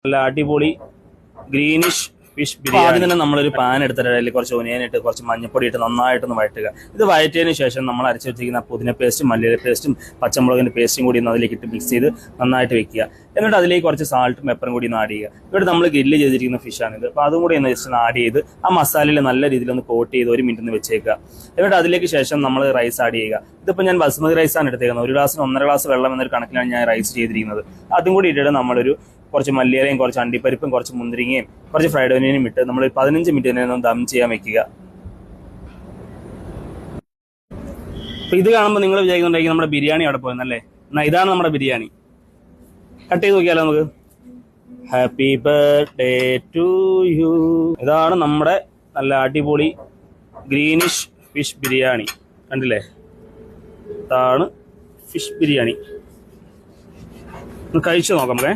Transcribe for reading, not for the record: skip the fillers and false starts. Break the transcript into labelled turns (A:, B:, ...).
A: നല്ല അടിപൊളി greenish fish biryani. ആദ്യം തന്നെ നമ്മളൊരു പാൻ എടുത്തിട്ട് അതിൽ കുറച്ച് ഒനിയനിട്ട് കുറച്ച് മഞ്ഞപ്പൊടി ഇട്ട് നന്നായിട്ടൊന്ന് വഴറ്റുക. ഇത് വഴറ്റിയതിന് ശേഷം നമ്മൾ അരച്ച് വെച്ചിരിക്കുന്ന പുതിന പേസ്റ്റും മല്ലിയില പേസ്റ്റും പച്ചമുളകിൻ്റെ പേസ്റ്റും കൂടി ഒന്ന് അതിലേക്ക് ഇട്ട് മിക്സ് ചെയ്ത് നന്നായിട്ട് വെക്കുക. എന്നിട്ട് അതിലേക്ക് കുറച്ച് സാൾട്ടും പെപ്പറും കൂടി ഒന്ന് ആഡ് ചെയ്യുക. ഇവിടെ നമ്മൾ ഗ്രില്ല് ചെയ്തിരിക്കുന്ന ഫിഷാണിത്. അപ്പോൾ അതും കൂടി ഒന്ന് ജസ്റ്റ് ആഡ് ചെയ്ത് ആ മസാലയിൽ നല്ല രീതിയിൽ ഒന്ന് കോട്ട് ചെയ്ത് 1 മിനിറ്റ് ഒന്ന് വെച്ചേക്കുക. എന്നിട്ട് അതിലേക്ക് ശേഷം നമ്മൾ റൈസ് ആഡ് ചെയ്യുക. ഇതിപ്പോൾ ഞാൻ ബസ്മതി റൈസാണ് എടുത്തേക്കുന്നത്. 1 ഗ്ലാസ്സിന് 1.5 ഗ്ലാസ് വെള്ളം എന്നൊരു കണക്കിലാണ് ഞാൻ റൈസ് ചെയ്തിരിക്കുന്നത്. അതും കൂടി ഇട്ടിട്ട് നമ്മളൊരു കുറച്ച് മല്ലിയിലയും കുറച്ച് അണ്ടിപ്പരിപ്പും കുറച്ച് മുന്തിരിങ്ങയും കുറച്ച് ഫ്രൈഡ് ഓനിയനും ഇട്ട് നമ്മൾ 15 മിനിറ്റ് തന്നെ ഒന്ന് ദം ചെയ്യാൻ വെക്കുക. അപ്പോൾ ഇത് കാണുമ്പോൾ നിങ്ങൾ വിചാരിക്കുന്നുണ്ടെങ്കിൽ നമ്മുടെ ബിരിയാണി അവിടെ പോയെന്നല്ലേ. എന്നാൽ ഇതാണ് നമ്മുടെ ബിരിയാണി. കട്ട് ചെയ്ത് നോക്കിയാലോ നമുക്ക്. Happy birthday to you. ഇതാണ് നമ്മുടെ നല്ല അടിപൊളി ഗ്രീനിഷ് ഫിഷ് ബിരിയാണി. കണ്ടില്ലേ, ഇതാണ് ഫിഷ് ബിരിയാണി. ഒന്ന് കഴിച്ചു നോക്കാം നമുക്ക്.